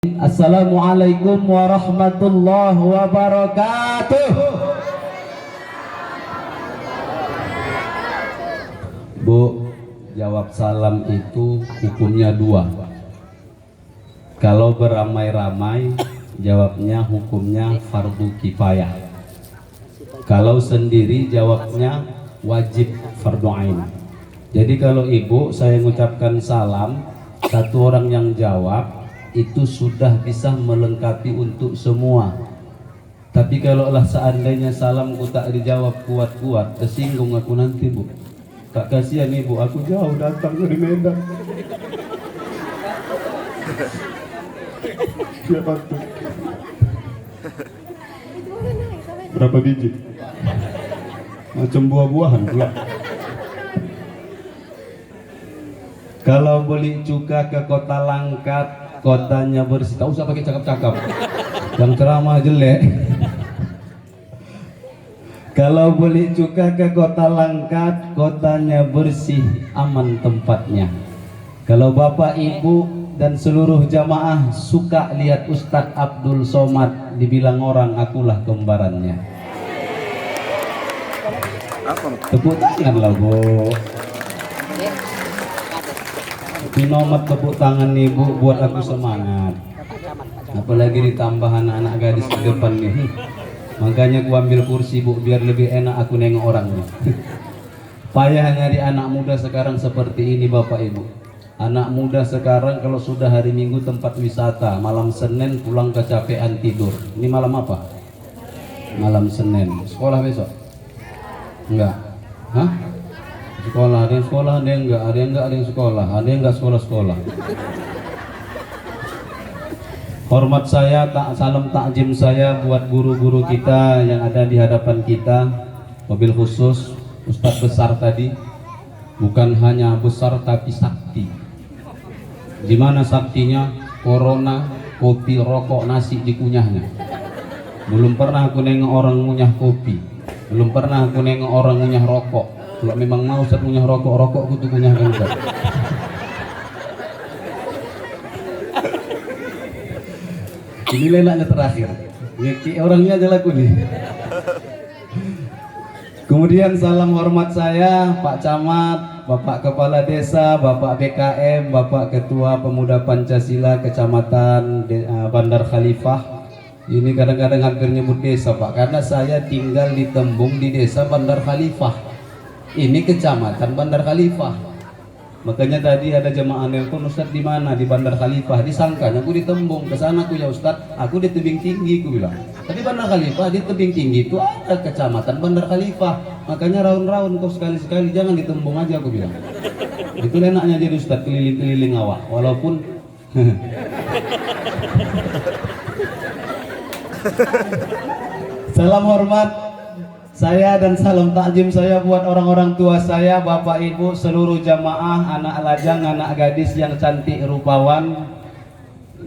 Assalamualaikum warahmatullahi wabarakatuh. Bu, jawab salam itu hukumnya dua. Kalau beramai-ramai, jawabnya hukumnya fardu kifayah. Kalau sendiri, jawabnya wajib fardu ain. Jadi kalau ibu saya mengucapkan salam, satu orang yang jawab itu sudah bisa melengkapi untuk semua. Tapi kalaulah seandainya salamku tak dijawab kuat-kuat, tersinggung aku nanti, Bu. Tak kasihan ibu, aku jauh datang dari Medan. Siapa tuh? Berapa biji? Macam buah-buahan pula. Kalau beli cuka ke kota Langkat, kotanya bersih, tak usah pakai cakap-cakap, yang ceramah jelek. Kalau beli cuka ke kota Langkat, kotanya bersih, aman tempatnya. Kalau bapak ibu dan seluruh jamaah suka lihat Ustadz Abdul Somad, dibilang orang akulah kembarannya. Tepuk tangan lah, Bu. Minomat tepuk tangan ibu buat aku semangat. Apalagi ditambah anak-anak gadis di depan nih. Makanya aku ambil kursi, Bu, biar lebih enak aku nengok orangnya. Payah nyari anak muda sekarang seperti ini, Bapak Ibu. Anak muda sekarang kalau sudah hari Minggu tempat wisata, malam Senin pulang kecapean tidur. Ini malam apa? Malam Senin. Sekolah besok? Enggak. Hah? Sekolah, ada yang sekolah, ada yang enggak, ada yang enggak, ada yang sekolah, ada yang enggak sekolah-sekolah. Hormat saya, salam takjim saya buat guru-guru kita yang ada di hadapan kita. Mobil khusus Ustadz besar tadi, bukan hanya besar tapi sakti. Di mana saktinya? Corona, kopi, rokok, nasi dikunyahnya. Belum pernah aku nengok orang ngunyah kopi, belum pernah aku nengok orang ngunyah rokok. Kalau memang mau Ustadz punya rokok ku tuh punyahkan Ustadz. Ini lenaknya terakhir. Ngeki orangnya aja laku nih. Kemudian salam hormat saya Pak Camat, Bapak Kepala Desa, Bapak BKM, Bapak Ketua Pemuda Pancasila Kecamatan Bandar Khalifah. Ini kadang-kadang hampir nyebut desa, Pak, karena saya tinggal di Tembung di Desa Bandar Khalifah. Ini kecamatan Bandar Khalifah. Makanya tadi ada jemaah nelpon, Ustadz di mana? Di Bandar Khalifah. Disangkanya aku di Tembung. Kesana aku ya Ustadz, aku di tebing tinggi, aku bilang. Tapi Bandar Khalifah di tebing tinggi itu ada kecamatan Bandar Khalifah. Makanya raun-raun kau sekali-sekali jangan di Tembung aja, aku bilang. Itu enaknya jadi Ustadz keliling-keliling awak. Walaupun salam hormat saya dan salam takjim saya buat orang-orang tua saya, bapak ibu, seluruh jamaah, anak lajang, anak gadis yang cantik rupawan,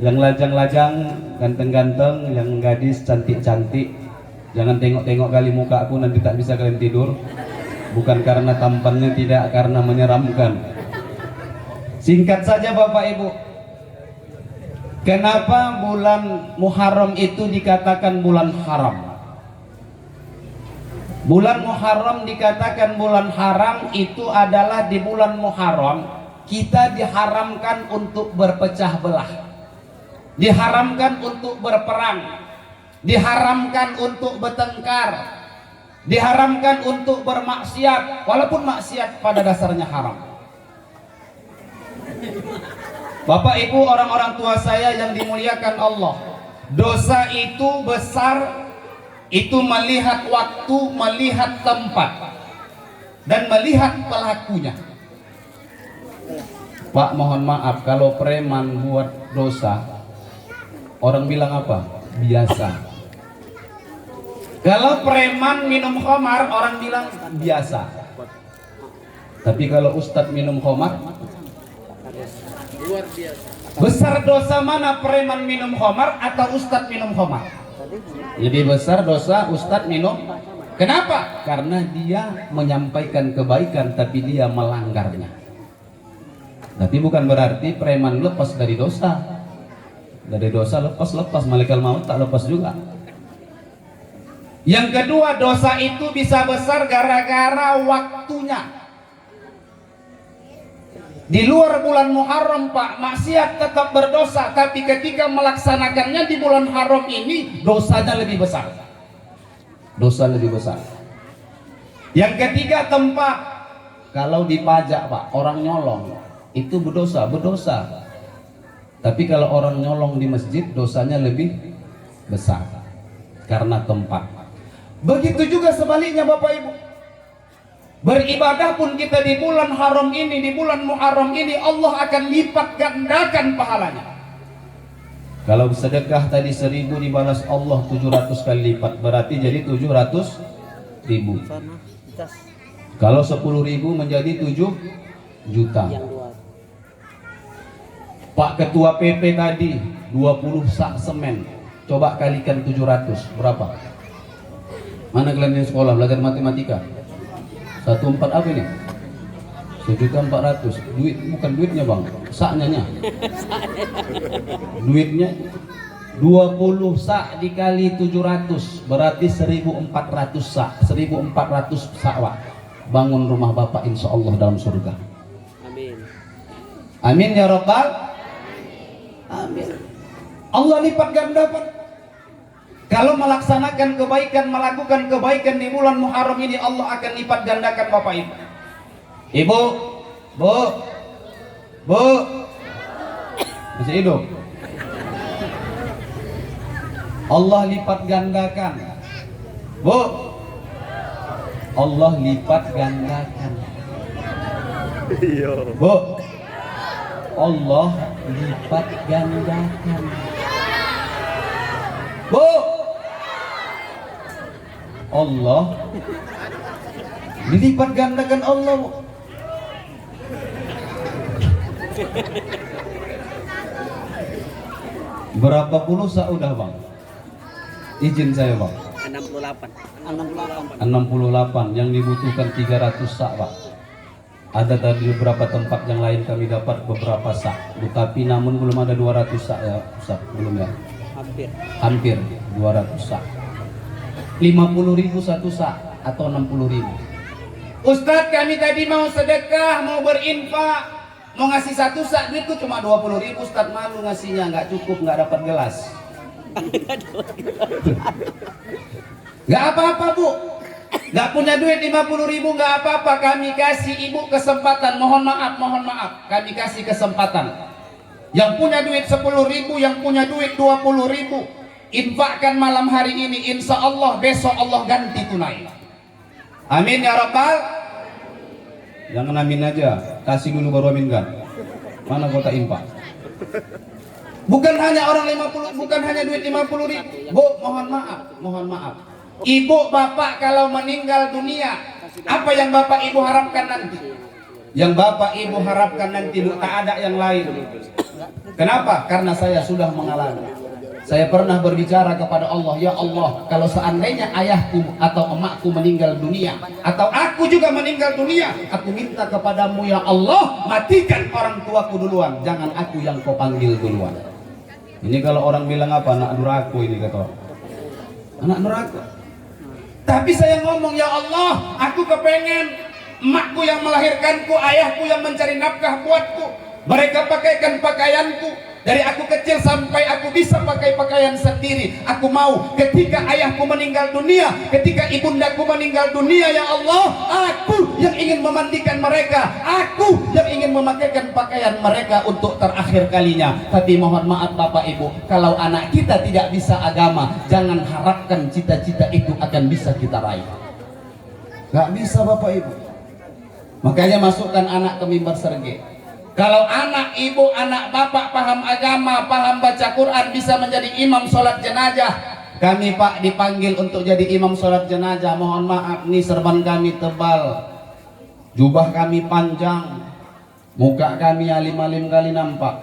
yang lajang-lajang, ganteng-ganteng, yang gadis cantik-cantik. Jangan tengok-tengok kali muka aku, nanti tak bisa kalian tidur. Bukan karena tampannya, tidak, karena menyeramkan. Singkat saja bapak ibu, kenapa bulan Muharram itu dikatakan bulan haram? Bulan Muharram dikatakan bulan haram itu adalah di bulan Muharram kita diharamkan untuk berpecah belah, diharamkan untuk berperang, diharamkan untuk bertengkar, diharamkan untuk bermaksiat, walaupun maksiat pada dasarnya haram. Bapak ibu, orang-orang tua saya yang dimuliakan Allah, dosa itu besar. Itu melihat waktu, melihat tempat, dan melihat pelakunya. Pak, mohon maaf kalau preman buat dosa, orang bilang apa? Biasa. Kalau preman minum khamar, orang bilang biasa. Tapi kalau ustadz minum khamar, luar biasa. Besar dosa mana, preman minum khamar atau ustadz minum khamar? Lebih besar dosa ustadz minum. Kenapa? Karena dia menyampaikan kebaikan tapi dia melanggarnya. Tapi bukan berarti preman lepas dari dosa. Dari dosa lepas, malaikat maut tak lepas juga. Yang kedua, dosa itu bisa besar gara-gara waktunya. Di luar bulan Muharram Pak, maksiat tetap berdosa, tapi ketika melaksanakannya di bulan haram ini, dosanya lebih besar. Dosa lebih besar. Yang ketiga, tempat. Kalau dipajak Pak, orang nyolong, itu berdosa. Tapi kalau orang nyolong di masjid, dosanya lebih besar karena tempat. Begitu juga sebaliknya Bapak Ibu. Beribadah pun kita di bulan haram ini, di bulan Muharram ini, Allah akan lipat gandakan pahalanya. Kalau sedekah tadi 1000 dibalas Allah 700 kali lipat, berarti jadi 700.000. Kalau 10.000 menjadi 7 juta. Pak Ketua PP tadi 20 sak semen, coba kalikan 700 berapa? Mana kalian yang sekolah belajar matematika? 14 apa ini? 1.400.000. Duit bukan duitnya bang, saknya. Duitnya 20 sak dikali 700 berarti 1.400 sak. 1.400 sak Pak. Bangun rumah Bapak insya Allah dalam surga. Amin. Amin ya Rabbal. Amin. Allah lipat gandakan. Kalau melaksanakan kebaikan, melakukan kebaikan di bulan Muharram ini, Allah akan lipat gandakan Bapak Ibu. Ibu, Bu, masih hidup? Allah lipat gandakan. Bu, Allah lipat gandakan. Bu, Allah lipat gandakan. Bu, Allah dilipat gandakan Allah. Berapa puluh sak udah bang? Izin saya bang. 68 yang dibutuhkan 300 sak Pak. Ada tadi beberapa tempat yang lain kami dapat beberapa sak, tapi namun belum ada 200 sak ya Ustaz, belum ya? Hampir 200 sak. 50.000 satu sak atau 60.000. Ustadz kami tadi mau sedekah, mau berinfak, mau ngasih satu sak, duitku cuma 20.000 Ustadz, malu ngasihnya, nggak cukup, nggak dapat gelas. Nggak apa-apa Bu, nggak punya duit 50.000 nggak apa-apa, kami kasih ibu kesempatan. Mohon maaf, kami kasih kesempatan. Yang punya duit 10.000, yang punya duit 20.000, infakkan malam hari ini, insya Allah besok Allah ganti tunai. Amin ya Rabbal. Jangan amin aja, kasih dulu baru aminkan. Mana kota infak? Bukan hanya orang 50, bukan hanya duit 50.000. Bu, mohon maaf. Ibu bapak kalau meninggal dunia, apa yang bapak ibu harapkan nanti? Yang bapak ibu harapkan nanti tak ada yang lain. Kenapa? Karena saya sudah mengalami. Saya pernah berbicara kepada Allah, ya Allah, kalau seandainya ayahku atau emakku meninggal dunia, atau aku juga meninggal dunia, aku minta kepadamu ya Allah, matikan orang tuaku duluan, jangan aku yang kau panggil duluan. Ini kalau orang bilang apa? Anak neraka ini kata orang. Anak neraka. Tapi saya ngomong, ya Allah, aku kepengen emakku yang melahirkanku, ayahku yang mencari nafkah buatku, mereka pakaikan pakaianku. Dari aku kecil sampai aku bisa pakai pakaian sendiri. Aku mau ketika ayahku meninggal dunia, ketika ibundaku meninggal dunia, ya Allah, aku yang ingin memandikan mereka, aku yang ingin memakaikan pakaian mereka untuk terakhir kalinya. Tapi mohon maaf Bapak Ibu, kalau anak kita tidak bisa agama, jangan harapkan cita-cita itu akan bisa kita raih. Gak bisa Bapak Ibu. Makanya masukkan anak ke mimbar serge. Kalau anak ibu, anak bapak paham agama, paham baca Quran, bisa menjadi imam sholat jenazah. Kami Pak dipanggil untuk jadi imam sholat jenazah. Mohon maaf, nih serban kami tebal, jubah kami panjang, muka kami alim-alim kali nampak.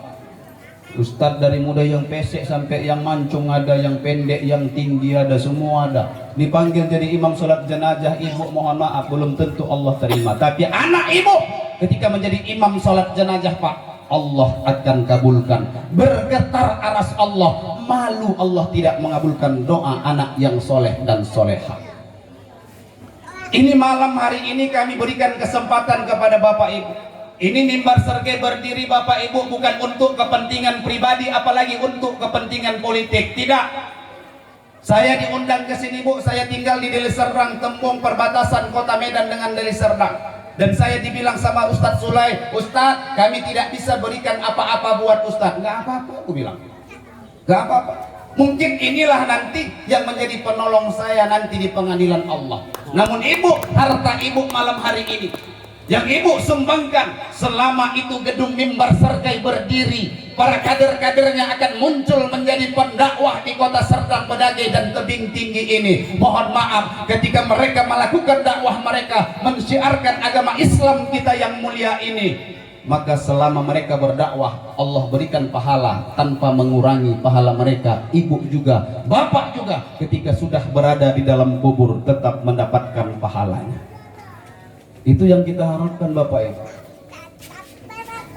Ustadz dari muda yang pesek sampai yang mancung ada, yang pendek, yang tinggi ada, semua ada. Dipanggil jadi imam sholat jenazah. Ibu mohon maaf, belum tentu Allah terima. Tapi anak ibu ketika menjadi imam sholat jenazah Pak, Allah akan kabulkan. Bergetar aras Allah, malu Allah tidak mengabulkan doa anak yang soleh dan soleha. Ini malam hari ini kami berikan kesempatan kepada Bapak Ibu. Ini mimbar sergei berdiri Bapak Ibu bukan untuk kepentingan pribadi, apalagi untuk kepentingan politik. Tidak. Saya diundang ke sini Bu, saya tinggal di Deli Serdang, tembung perbatasan kota Medan dengan Deli Serdang. Dan saya dibilang sama Ustadz Sulai, Ustadz kami tidak bisa berikan apa-apa buat Ustadz. Nggak apa-apa aku bilang, nggak apa-apa. Mungkin inilah nanti yang menjadi penolong saya nanti di pengadilan Allah. Namun ibu, harta ibu malam hari ini yang ibu sumbangkan, selama itu gedung mimbar sergei berdiri, para kader-kadernya akan muncul menjadi pendakwah di kota Serdang, Bedagai dan tebing tinggi ini. Mohon maaf ketika mereka melakukan dakwah mereka, mensyiarkan agama Islam kita yang mulia ini, maka selama mereka berdakwah Allah berikan pahala tanpa mengurangi pahala mereka. Ibu juga, bapak juga ketika sudah berada di dalam kubur tetap mendapatkan pahalanya. Itu yang kita harapkan Bapak Ibu.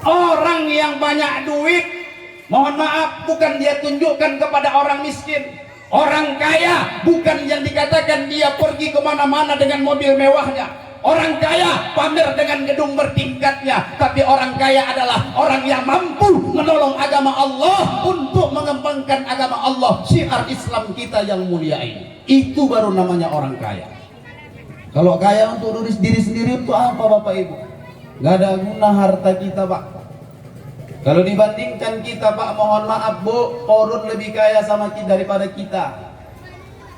Orang yang banyak duit, mohon maaf, bukan dia tunjukkan kepada orang miskin. Orang kaya bukan yang dikatakan dia pergi kemana-mana dengan mobil mewahnya. Orang kaya pamer dengan gedung bertingkatnya. Tapi orang kaya adalah orang yang mampu menolong agama Allah, untuk mengembangkan agama Allah, syiar Islam kita yang mulia ini. Itu baru namanya orang kaya. Kalau kaya untuk diri sendiri itu apa Bapak Ibu? Gak ada guna harta kita Pak. Kalau dibandingkan kita Pak, mohon maaf Bu, Korun lebih kaya sama kita daripada kita.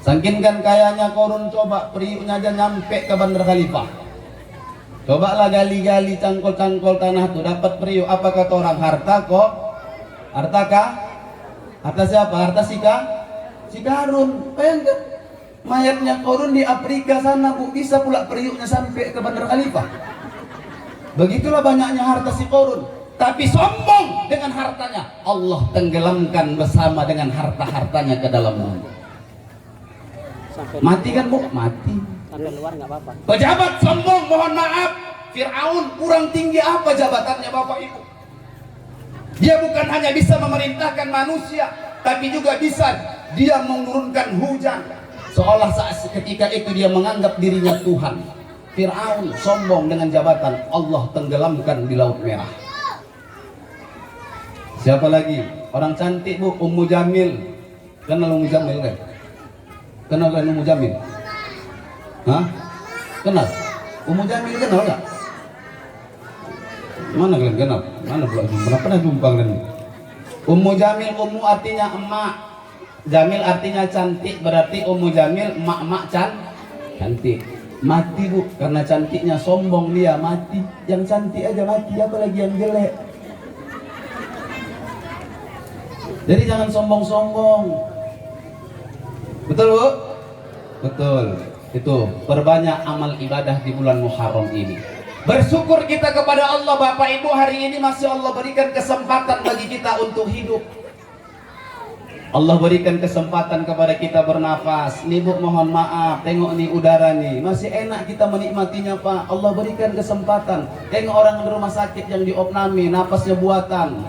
Saking kayanya Korun, coba periuknya aja nyampe ke Bandar Khalifah. Cobalah gali-gali cangkol-cangkol tanah tuh dapat periuk. Apa kata orang? Harta kok? Harta kah? Harta siapa? Harta si Karun. Bayangkan mayatnya Korun di Afrika sana Bu, bisa pula periuknya sampai ke Bandar Khalifah. Begitulah banyaknya harta si Korun. Tapi sombong dengan hartanya, Allah tenggelamkan bersama dengan harta-hartanya ke dalam bumi. Mati kan Bu? Mati. Sampai luar nggak apa-apa. Pejabat sombong, mohon maaf, Fir'aun kurang tinggi apa jabatannya Bapak Ibu? Dia bukan hanya bisa memerintahkan manusia, tapi juga bisa dia menurunkan hujan. Seolah saat ketika itu dia menganggap dirinya Tuhan. Fir'aun sombong dengan jabatan, Allah tenggelamkan di Laut Merah. Siapa lagi? Orang cantik Bu, Ummu Jamil. Kenal Ummu Jamil kan? Kenal kan Ummu Jamil? Hah? Kenal? Ummu Jamil kenal nggak? Mana kalian kenal? Mana pula jumpa? Pernah jumpa kalian? Ummu Jamil, Ummu artinya emak, Jamil artinya cantik, berarti Ummu Jamil emak-emak cantik. Mati Bu, karena cantiknya sombong dia mati. Yang cantik aja mati, apalagi yang jelek. Jadi jangan sombong-sombong. Betul Bu? Betul. Itu perbanyak amal ibadah di bulan Muharram ini. Bersyukur kita kepada Allah Bapak Ibu, hari ini masih Allah berikan kesempatan bagi kita untuk hidup. Allah berikan kesempatan kepada kita bernafas. Nih Bu, mohon maaf, tengok nih udara nih, masih enak kita menikmatinya Pak. Allah berikan kesempatan. Tengok orang di rumah sakit yang diopname, napasnya buatan.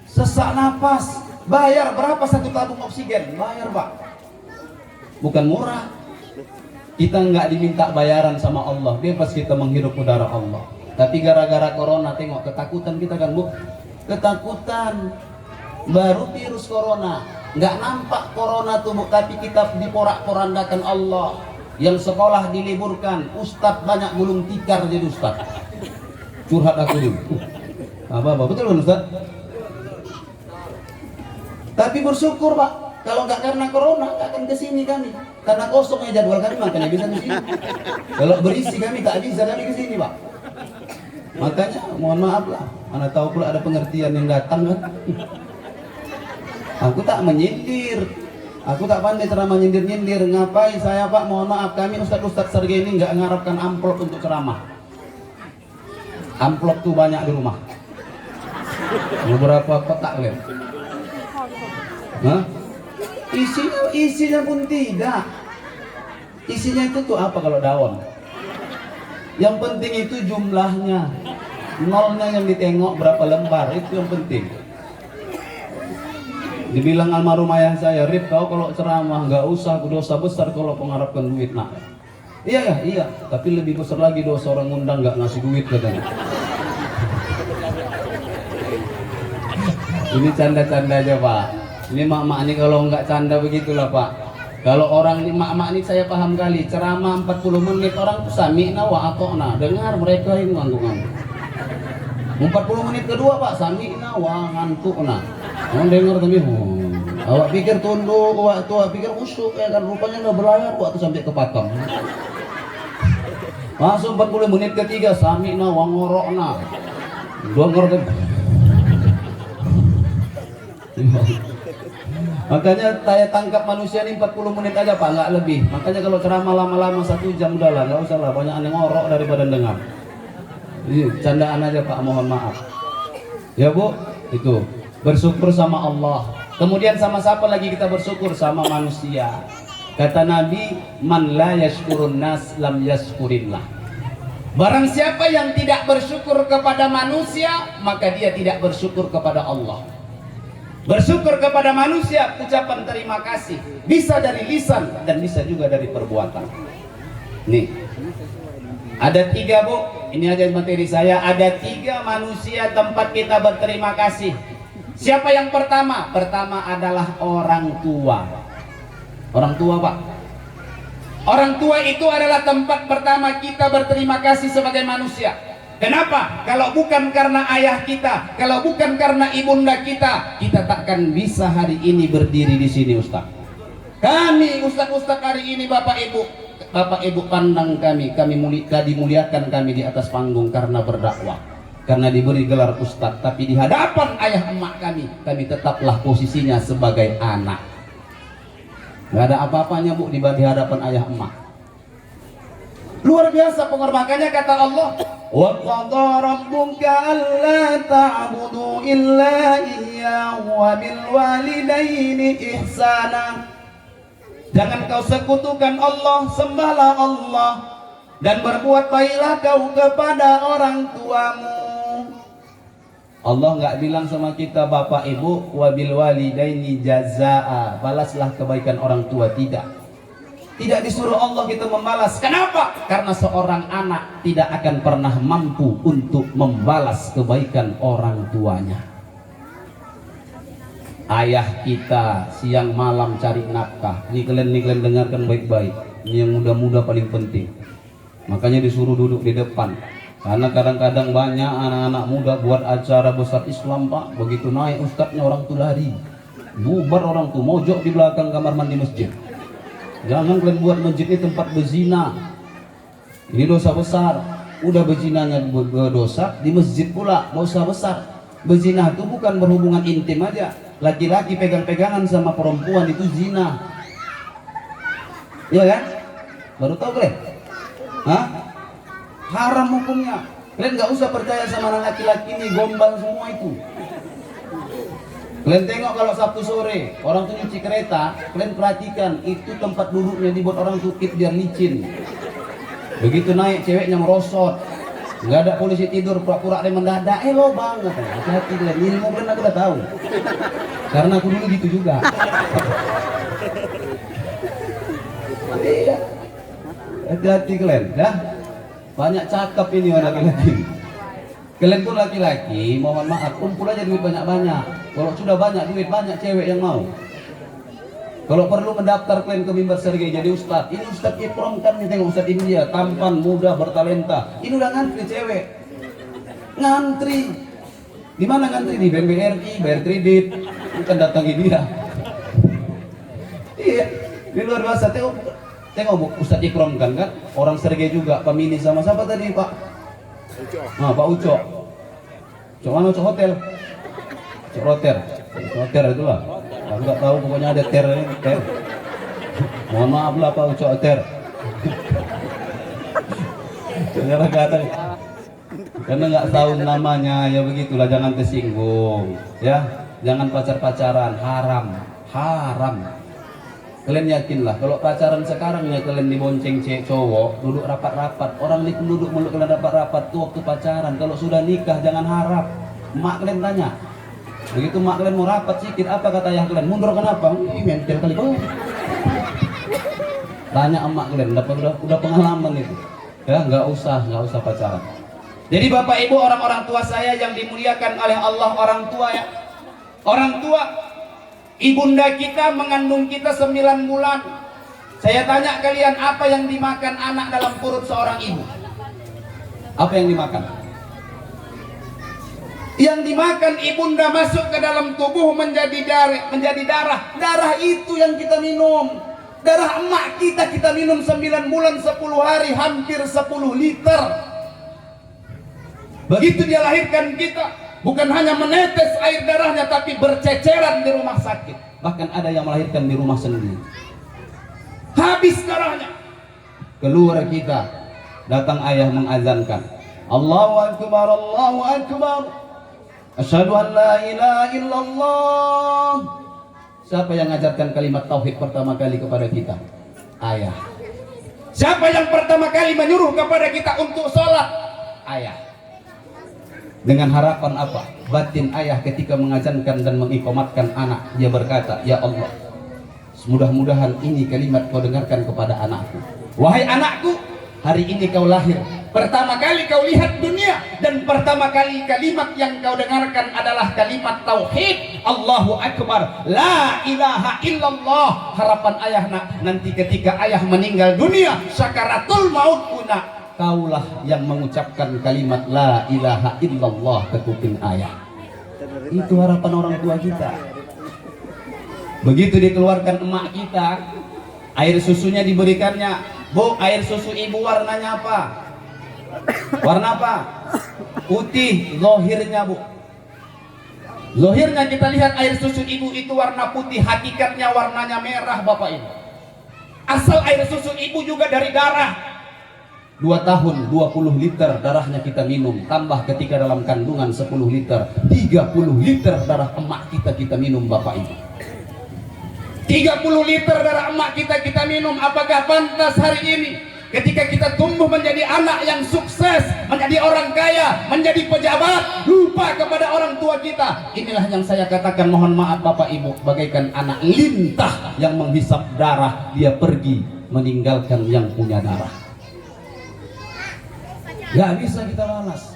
Sesak napas. Bayar berapa satu tabung oksigen? Bayar Pak. Bukan murah. Kita nggak diminta bayaran sama Allah, bebas kita menghirup udara Allah. Tapi gara-gara corona, tengok ketakutan kita kan Bu. Ketakutan. Baru virus corona, nggak nampak corona tuh Bu, tapi kita diporak-porandakan Allah. Yang sekolah diliburkan, ustadz banyak gulung tikar jadi ustadz. Curhat aku dulu. Apa betul kan Ustadz? Tapi bersyukur Pak, kalau nggak karena corona nggak akan kesini kami, karena kosongnya jadwal kami makanya bisa kesini. Kalau berisi kami tak bisa kami kesini Pak. Makanya mohon maaf lah, mana tahu pula ada pengertian yang datang kan. Aku tak menyindir, aku tak pandai ceramah nyindir-nyindir. Ngapain saya Pak? Mohon maaf, kami ustadz sergei ini nggak mengharapkan amplop untuk ceramah. Amplop tuh banyak di rumah. Beberapa kotak lihat. Hah? Isinya pun tidak. Isinya itu tuh apa kalau daun? Yang penting itu jumlahnya, nolnya yang ditengok berapa lembar, itu yang penting. Dibilang almarhum ayah saya, Rip, kau kalau ceramah nggak usah, dosa besar kalau mengharapkan duit. Nah, iya ya, iya, tapi lebih besar lagi dosa orang ngundang nggak ngasih duit katanya. Ini canda-canda aja Pak. Ini mak-mak ini kalau nggak canda begitulah Pak. Kalau orang ini mak-mak ini saya paham kali, ceramah 40 menit orang tuh sami'na wa ata'na, dengar mereka ini ngantuk-ngantuk. 40 menit kedua Pak, sami'na wa ngantukna. Orang dengar tapi awak pikir tunduk, awak pikir usuk ya kan, rupanya nggak berlayar waktu sampai ke Pakem. Langsung 40 menit ketiga sami'na wa ngorokna. Dengar tapi makanya saya tangkap manusia ini 40 menit aja Pak, nggak lebih. Makanya kalau ceramah lama-lama 1 jam udahlah, nggak usah lah, banyak yang ngorok daripada dengar. Ini candaan aja Pak, mohon maaf. Ya Bu, itu bersyukur sama Allah. Kemudian sama siapa lagi kita bersyukur? Sama manusia. Kata Nabi, man la yashkurun nas lam yashkurillah. Barang siapa yang tidak bersyukur kepada manusia, maka dia tidak bersyukur kepada Allah. Bersyukur kepada manusia, ucapan terima kasih bisa dari lisan dan bisa juga dari perbuatan. Nih, ada 3 Bu, ini aja materi saya. Ada 3 manusia tempat kita berterima kasih. Siapa yang pertama? Pertama adalah orang tua. Orang tua Pak. Orang tua itu adalah tempat pertama kita berterima kasih sebagai manusia. Kenapa? Kalau bukan karena ayah kita, kalau bukan karena ibunda kita, kita takkan bisa hari ini berdiri di sini Ustaz. Kami Ustaz-Ustaz hari ini Bapak Ibu pandang kami dimuliakan kami di atas panggung karena berdakwah, karena diberi gelar Ustaz. Tapi di hadapan ayah emak kami tetaplah posisinya sebagai anak. Gak ada apa-apanya Bu di hadapan ayah emak. Luar biasa penghormatannya, kata Allah, wa qadha rabbuka alla ta'budu illa iyyahu wa bil walidaini ihsana. Jangan kau sekutukan Allah, sembahlah Allah dan berbuat baiklah kau kepada orang tuamu. Allah nggak bilang sama kita Bapak Ibu wa bil walidaini jazaa, balaslah kebaikan orang tua, tidak. Tidak disuruh Allah kita membalas. Kenapa? Karena seorang anak tidak akan pernah mampu untuk membalas kebaikan orang tuanya. Ayah kita siang malam cari nafkah. Ini kalian dengarkan baik-baik. Ini yang muda-muda paling penting. Makanya disuruh duduk di depan. Karena kadang-kadang banyak anak-anak muda buat acara besar Islam Pak. Begitu naik ustadznya orang tuh lari. Bubar orang tuh, mojok di belakang kamar mandi masjid. Jangan kalian buat masjid ini tempat berzina. Ini dosa besar. Udah berzinanya dosa, di masjid pula dosa besar. Berzina itu bukan berhubungan intim aja. Laki-laki pegang-pegangan sama perempuan itu zina. Iya kan? Baru tahu kalian? Hah? Haram hukumnya. Kalian nggak usah percaya sama anak laki-laki ini, gombal semua itu. Kalian tengok kalau Sabtu sore orang tuh nyuci kereta, kalian perhatikan itu tempat duduknya dibuat orang tukit biar licin. Begitu naik ceweknya merosot, nggak ada polisi tidur pura-pura ada mendadak, lo banget. Hati-hati kalian, ilmu kalian aku udah tahu. Karena aku dulu gitu juga. Iya, hati-hati kalian, dah. Banyak cakap ini orang laki-laki. Kalian tuh laki-laki, mohon maaf, kumpul aja duit banyak-banyak. Kalau sudah banyak duit, banyak cewek yang mau. Kalau perlu mendaftar kalian ke mimbar Sergei jadi ustadz. Ini ustadz Ikram kan, nih tengok ustadz India, tampan, muda, bertalenta. Ini udah ngantri cewek. Ngantri. Di mana ngantri? Di BRI, bayar kredit. Bukan datangi dia. Iya, di luar biasa. Tengok ustadz Ikram kan, orang Sergei juga, pemilih sama siapa tadi Pak? Nah, Pak Uco. Uco mana Uco hotel? Uco roter. Uco hotel itulah. Aku nggak tahu, pokoknya ada ter ini, ter. Mohon maaf lah Pak Uco ter. Ternyata kata karena nggak tahu namanya, ya begitulah, jangan tersinggung, ya. Jangan pacar-pacaran, haram, haram. Kalian yakinlah kalau pacaran sekarang ya kalian dibonceng cewek cowok duduk rapat-rapat, orang ini duduk mulut kalian rapat-rapat tuh waktu pacaran. Kalau sudah nikah jangan harap. Emak kalian tanya, begitu emak kalian mau rapat sikit apa kata ayah kalian? Mundur kenapa? Ih mental kali kau. Tanya emak kalian, udah pengalaman itu. Ya nggak usah pacaran. Jadi bapak ibu orang-orang tua saya yang dimuliakan oleh Allah, orang tua ya, orang tua. Ibunda kita mengandung kita 9 bulan. Saya tanya kalian, apa yang dimakan anak dalam perut seorang ibu? Apa yang dimakan? Yang dimakan ibunda masuk ke dalam tubuh menjadi darah. Darah itu yang kita minum. Darah emak kita minum 9 bulan 10 hari hampir 10 liter. Begitu dia lahirkan kita, bukan hanya menetes air darahnya tapi berceceran di rumah sakit. Bahkan ada yang melahirkan di rumah sendiri. Habis darahnya. Keluar kita, datang ayah mengazankan. Allahu Akbar, Allahu Akbar. Asyhadu an la ilaha illallah. Siapa yang mengajarkan kalimat tauhid pertama kali kepada kita? Ayah. Siapa yang pertama kali menyuruh kepada kita untuk sholat? Ayah. Dengan harapan apa? Batin ayah ketika mengajankan dan mengiqamatkan anak, dia berkata, ya Allah, mudah-mudahan ini kalimat kau dengarkan kepada anakku. Wahai anakku, hari ini kau lahir, pertama kali kau lihat dunia, dan pertama kali kalimat yang kau dengarkan adalah kalimat tauhid. Allahu Akbar, la ilaha illallah. Harapan ayah nanti ketika ayah meninggal dunia, sakaratul maut puna, kaulah yang mengucapkan kalimat la ilaha illallah ke kuping ayah. Itu harapan orang tua kita. Begitu dikeluarkan emak kita, air susunya diberikannya. Bu, air susu ibu warnanya apa? Warna apa? Putih. Lohirnya bu, lohirnya kita lihat air susu ibu itu warna putih, hakikatnya warnanya merah bapak ibu. Asal air susu ibu juga dari darah. 2 tahun 20 liter darahnya kita minum, tambah ketika dalam kandungan 10 liter, 30 liter darah emak kita minum bapak ibu. 30 liter darah emak kita minum. Apakah pantas hari ini ketika kita tumbuh menjadi anak yang sukses, menjadi orang kaya, menjadi pejabat, lupa kepada orang tua kita? Inilah yang saya katakan, mohon maaf bapak ibu, bagaikan anak lintah yang menghisap darah, dia pergi meninggalkan yang punya darah. Gak bisa kita balas.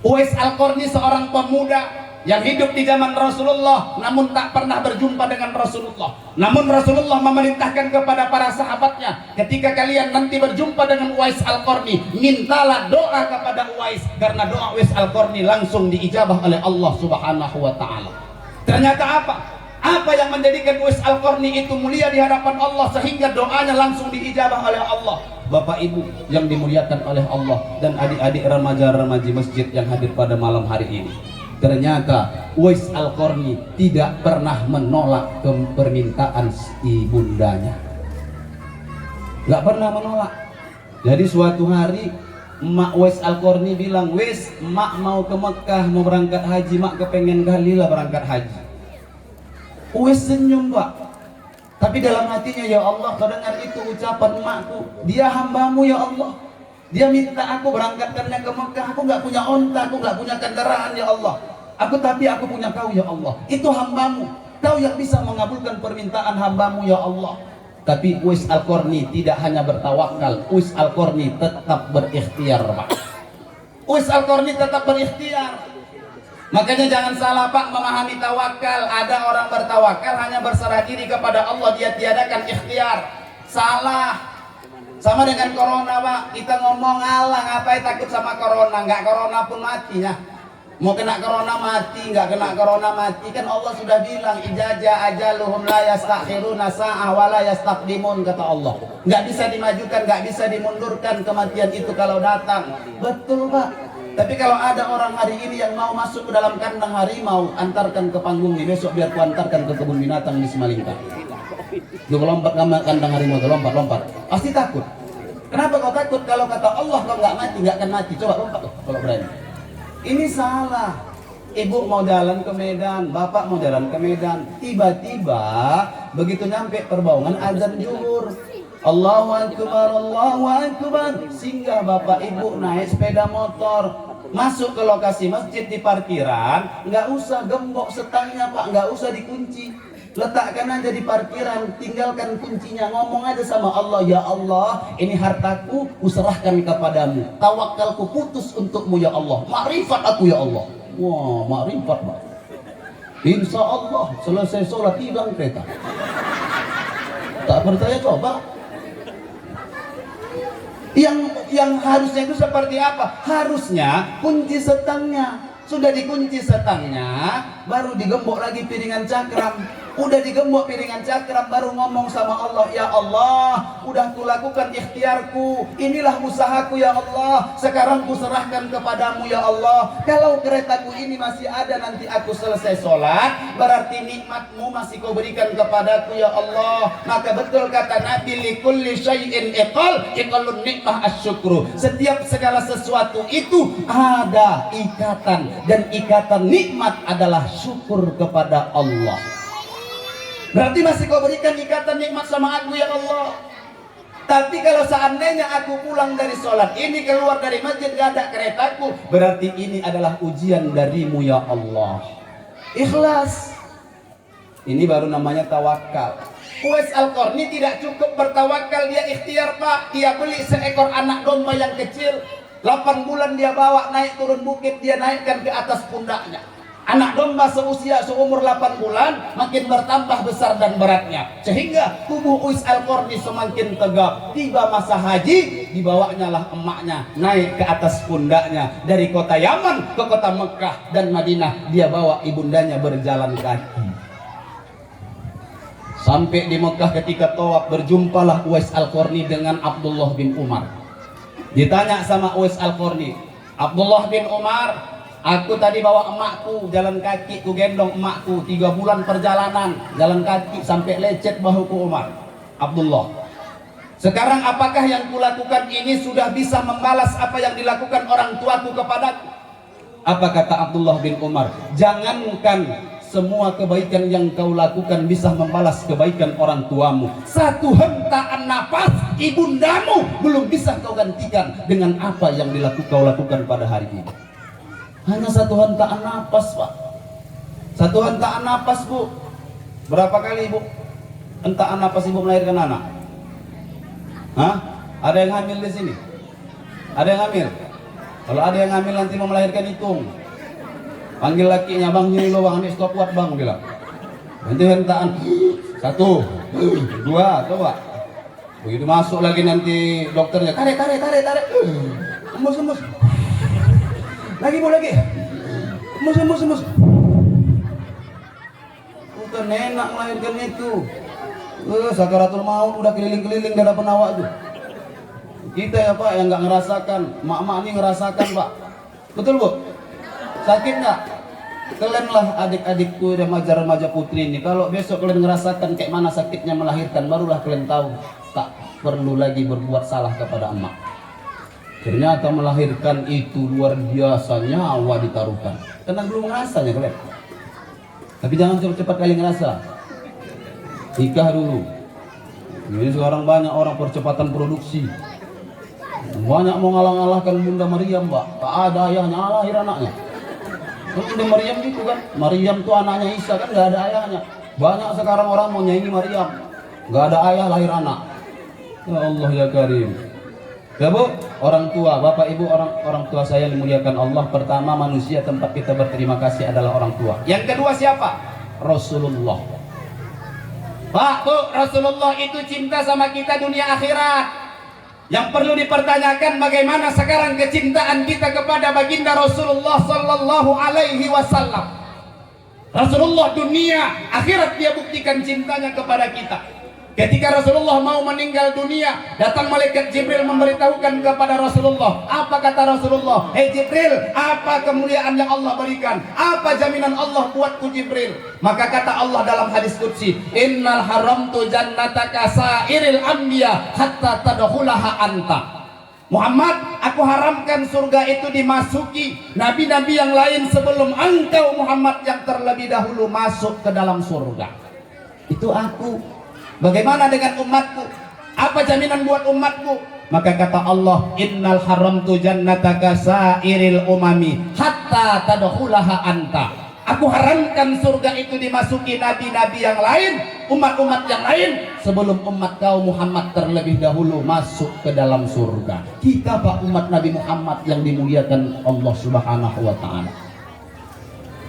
Uwais Al-Qarni seorang pemuda yang hidup di zaman Rasulullah namun tak pernah berjumpa dengan Rasulullah. Namun Rasulullah memerintahkan kepada para sahabatnya, ketika kalian nanti berjumpa dengan Uwais Al-Qarni, mintalah doa kepada Uwais, karena doa Uwais Al-Qarni langsung diijabah oleh Allah Subhanahu wa taala. Ternyata apa? Apa yang menjadikan Uwais Al-Qarni itu mulia di hadapan Allah sehingga doanya langsung diijabah oleh Allah? Bapak ibu yang dimuliakan oleh Allah dan adik-adik remaja-remaji masjid yang hadir pada malam hari ini, ternyata Uwais Al-Qarni tidak pernah menolak permintaan ibundanya. Gak pernah menolak. Jadi suatu hari emak Uwais Al-Qarni bilang, "Wis, emak mau ke Mekah, mau berangkat haji, mak kepengen kali lah berangkat haji." Uwais senyum pak, tapi dalam hatinya, ya Allah, kau dengar itu ucapan emakku, dia hambamu ya Allah, dia minta aku berangkatkannya ke Mekah, aku nggak punya onta, aku nggak punya kendaraan ya Allah, tapi aku punya kau ya Allah, itu hambamu, kau yang bisa mengabulkan permintaan hambamu ya Allah. Tapi Uwais Al-Qarni tidak hanya bertawakal, Uwais Al-Qarni tetap berikhtiar pak. Uwais Al-Qarni tetap berikhtiar. Makanya jangan salah pak memahami tawakal. Ada orang bertawakal hanya berserah diri kepada Allah, dia tiadakan ikhtiar. Salah. Sama dengan corona pak, kita ngomong Allah ngapain takut sama corona, nggak corona pun mati ya. Mau kena corona mati, nggak kena corona mati, kan Allah sudah bilang ijaja ajaluhum la yastakhiruna sa'ah wa la yastaqdimun, kata Allah. Nggak bisa dimajukan, nggak bisa dimundurkan kematian itu kalau datang. Betul pak. Tapi kalau ada orang hari ini yang mau masuk ke dalam kandang harimau, antarkan ke panggung nih, besok biar ku antarkan ke kebun binatang di Simalingkah. Lu lompat ke kandang harimau, lompat. Pasti takut. Kenapa kau takut? Kalau kata Allah kau nggak mati, nggak akan mati. Coba lompat tuh, kalau berani. Ini salah. Ibu mau jalan ke Medan, bapak mau jalan ke Medan. Tiba-tiba begitu nyampe Perbaungan azan zuhur. Allahu Akbar, Allahu Akbar. Singgah bapak ibu naik sepeda motor, masuk ke lokasi masjid di parkiran. Nggak usah gembok setangnya pak, nggak usah dikunci. Letakkan aja di parkiran, tinggalkan kuncinya, ngomong aja sama Allah, ya Allah, ini hartaku kuserahkan kepadamu, tawakalku putus untukmu ya Allah, makrifat aku ya Allah. Wah, makrifat pak. Insya Allah selesai sholat hilang kereta. Tak percaya coba. Yang harusnya itu seperti apa? Harusnya kunci setangnya, sudah dikunci setangnya, baru digembok lagi piringan cakram. Udah digembok piringan cakram, baru ngomong sama Allah, ya Allah, udah kulakukan ikhtiarku, inilah usahaku ya Allah, sekarang kuserahkan kepadamu ya Allah. Kalau keretaku ini masih ada nanti aku selesai sholat, berarti nikmatmu masih kau berikan kepadaku ya Allah. Maka betul kata Nabi, likulli syai'in iqalun nikmah asyukru. Setiap segala sesuatu itu ada ikatan, dan ikatan nikmat adalah syukur kepada Allah. Berarti masih kau berikan ikatan nikmat sama aku ya Allah. Tapi kalau seandainya aku pulang dari sholat ini, keluar dari masjid gak ada keretaku, berarti ini adalah ujian darimu ya Allah. Ikhlas. Ini baru namanya tawakal. Uwais Al-Qarni tidak cukup bertawakal, dia ikhtiar pak. Dia beli seekor anak domba yang kecil, 8 bulan dia bawa naik turun bukit, dia naikkan ke atas pundaknya. Anak domba seumur 8 bulan makin bertambah besar dan beratnya, sehingga tubuh Uwais Al-Qarni semakin tegap. Tiba masa haji, dibawanya lah emaknya naik ke atas pundaknya. Dari kota Yaman ke kota Mekah dan Madinah, dia bawa ibundanya berjalan kaki. Sampai di Mekah ketika tawaf, berjumpalah Uwais Al-Qarni dengan Abdullah bin Umar. Ditanya sama Uwais Al-Qarni, Abdullah bin Umar, aku tadi bawa emakku jalan kaki, ku gendong emakku 3 bulan perjalanan jalan kaki sampai lecet bahuku Umar. Abdullah, sekarang apakah yang kulakukan ini sudah bisa membalas apa yang dilakukan orang tuaku kepadaku? Apa kata Abdullah bin Umar? Jangankan semua kebaikan yang kau lakukan bisa membalas kebaikan orang tuamu, satu hentaan nafas ibundamu belum bisa kau gantikan dengan apa yang kau lakukan pada hari ini. Hanya satu hentaan napas pak, satu hentaan napas bu. Berapa kali ibu hentaan napas ibu melahirkan anak? Hah? Ada yang hamil di sini? Ada yang hamil? Kalau ada yang hamil nanti mau melahirkan, hitung, panggil lakinya, bang ini lo bang, ini stop kuat bang, bilang nanti hentaan 1, 2, coba. Begitu masuk lagi nanti dokternya tarik, emus lagi bu, lagi emus. Bukan enak melahirkan itu. Sakaratul maut udah keliling-keliling gak ada penawak tuh. Kita ya pak yang nggak ngerasakan, mak-mak ini ngerasakan pak. Betul bu? Sakit nggak? Kalian lah adik-adikku dan remaja putri ini, kalau besok kalian ngerasakan kayak mana sakitnya melahirkan, barulah kalian tahu tak perlu lagi berbuat salah kepada emak. Ternyata melahirkan itu luar biasa, nyawa ditaruhkan. Karena belum ngerasanya kalian. Tapi jangan cepat-cepat kalian ngerasa. Nikah dulu. Ini sekarang banyak orang percepatan produksi. Banyak mau ngalah-ngalahkan Bunda Maryam, Mbak. Tak ada ayahnya, lahir anaknya. Bunda Maryam gitu kan. Maryam tuh anaknya Isa kan, gak ada ayahnya. Banyak sekarang orang mau nyanyi Maryam, gak ada ayah, lahir anak. Ya Allah ya Karim. Ya bu, orang tua, bapak ibu, orang tua saya dimuliakan Allah. Pertama, manusia tempat kita berterima kasih adalah orang tua. Yang kedua siapa? Rasulullah. Pak, bu, Rasulullah itu cinta sama kita dunia akhirat. Yang perlu dipertanyakan bagaimana sekarang kecintaan kita kepada baginda Rasulullah Sallallahu Alaihi Wasallam. Rasulullah dunia akhirat dia buktikan cintanya kepada kita. Ketika Rasulullah mau meninggal dunia, datang malaikat Jibril memberitahukan kepada Rasulullah. Apa kata Rasulullah? Hei Jibril, apa kemuliaan yang Allah berikan? Apa jaminan Allah buatku Jibril? Maka kata Allah dalam hadis qudsi, Innal haramtu jannataka sairil anbiya hatta tadkhulaha anta. Muhammad, aku haramkan surga itu dimasuki nabi-nabi yang lain sebelum engkau Muhammad yang terlebih dahulu masuk ke dalam surga. Itu aku. Bagaimana dengan umatku? Apa jaminan buat umatku? Maka kata Allah, innal haramtu jannataka sairil umami hatta tadkhulaha anta. Aku haramkan surga itu dimasuki nabi-nabi yang lain, umat-umat yang lain sebelum umat kau Muhammad terlebih dahulu masuk ke dalam surga. Kita Pak umat Nabi Muhammad yang dimuliakan Allah Subhanahu wa taala.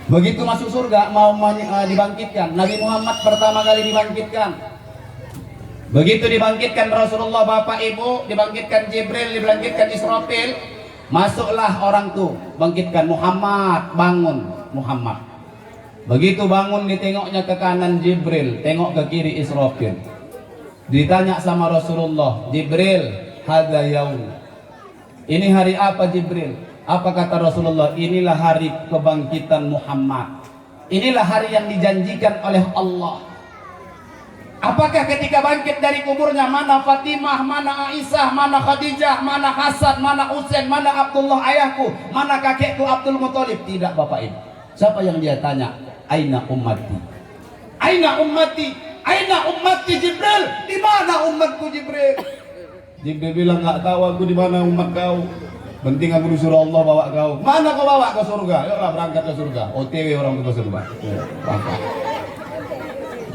Begitu masuk surga mau dibangkitkan, Nabi Muhammad pertama kali dibangkitkan. Begitu dibangkitkan Rasulullah, Bapak Ibu, dibangkitkan Jibril, dibangkitkan Israfil, masuklah orang tuh, bangkitkan Muhammad, bangun Muhammad. Begitu bangun ditengoknya ke kanan Jibril, tengok ke kiri Israfil. Ditanya sama Rasulullah, Jibril, hadza yaum. Ini hari apa Jibril? Apa kata Rasulullah? Inilah hari kebangkitan Muhammad. Inilah hari yang dijanjikan oleh Allah. Apakah ketika bangkit dari kuburnya, mana Fatimah, mana Aisyah, mana Khadijah, mana Hasan, mana Husain, mana Abdullah ayahku, mana kakekku Abdul Muthalib? Tidak Bapak Ibu. Siapa yang dia tanya? Aina ummati? Aina ummati? Aina ummati Jibril? Di mana umatku Jibril? Jibril bilang, nggak tahu aku di mana umat kau. Penting aku disuruh Allah bawa kau. Mana kau bawa ke surga? Yuklah berangkat ke surga. OTW orang ke surga. Berangkat.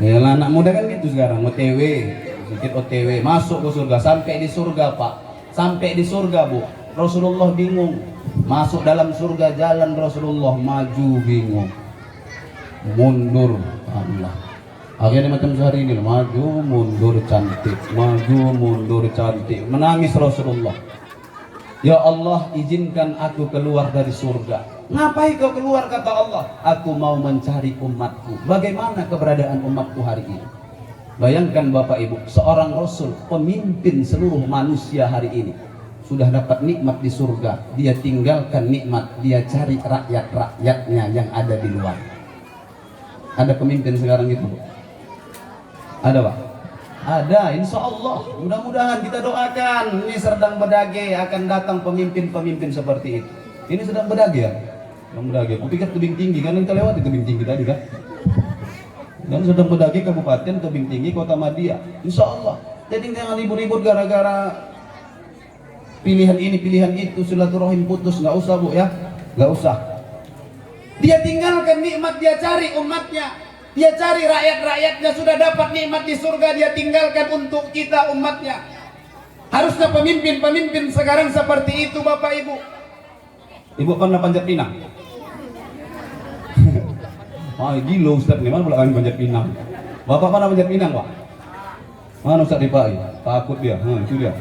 Ya anak muda kan gitu sekarang, OTW, sedikit OTW, masuk ke surga. Sampai di surga Pak, sampai di surga Bu, Rasulullah bingung. Masuk dalam surga, jalan Rasulullah maju bingung, mundur Allah. Akhirnya macam sehari ini, maju mundur cantik, maju mundur cantik, menangis Rasulullah. Ya Allah, izinkan aku keluar dari surga. Ngapain kau keluar, kata Allah? Aku mau mencari umatku. Bagaimana keberadaan umatku hari ini? Bayangkan Bapak Ibu, seorang Rasul, pemimpin seluruh manusia hari ini, sudah dapat nikmat di surga, dia tinggalkan nikmat, dia cari rakyat-rakyatnya yang ada di luar. Ada pemimpin sekarang gitu Bu? Ada Pak? Ada, insya Allah. Mudah-mudahan kita doakan. Ini sedang berdage, akan datang pemimpin-pemimpin seperti itu. Ini sedang berdage ya? Sedang berdage. Aku pikir tebing tinggi, kan kita lewati tebing tinggi tadi kan? Dan sedang berdage kabupaten tebing tinggi kota Madia. Insya Allah. Jadi jangan ribut-ribut gara-gara pilihan ini, pilihan itu, silaturahim putus. Nggak usah Bu ya, nggak usah. Dia tinggalkan nikmat, dia cari umatnya. Dia cari rakyat-rakyatnya, sudah dapat nikmat di surga, dia tinggalkan untuk kita umatnya. Harusnya pemimpin-pemimpin sekarang seperti itu Bapak Ibu. Ibu pernah panjat pinang? Wah gila Ustaz, nih mana pula kami panjat pinang? Bapak pernah panjat pinang Pak? Mana Ustaz Dipai? Takut dia, itu dia.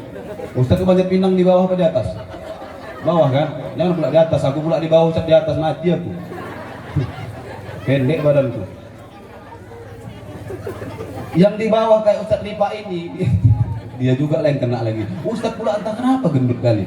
Ustaz itu panjat pinang di bawah apa di atas? Bawah kan? Jangan pula di atas, aku pula di bawah, Ustaz di atas, mati aku. Pendek badanku. Yang di bawah kayak Ustadz Lipa ini, dia juga lain kena lagi. Ustadz pula entah kenapa gendut kali.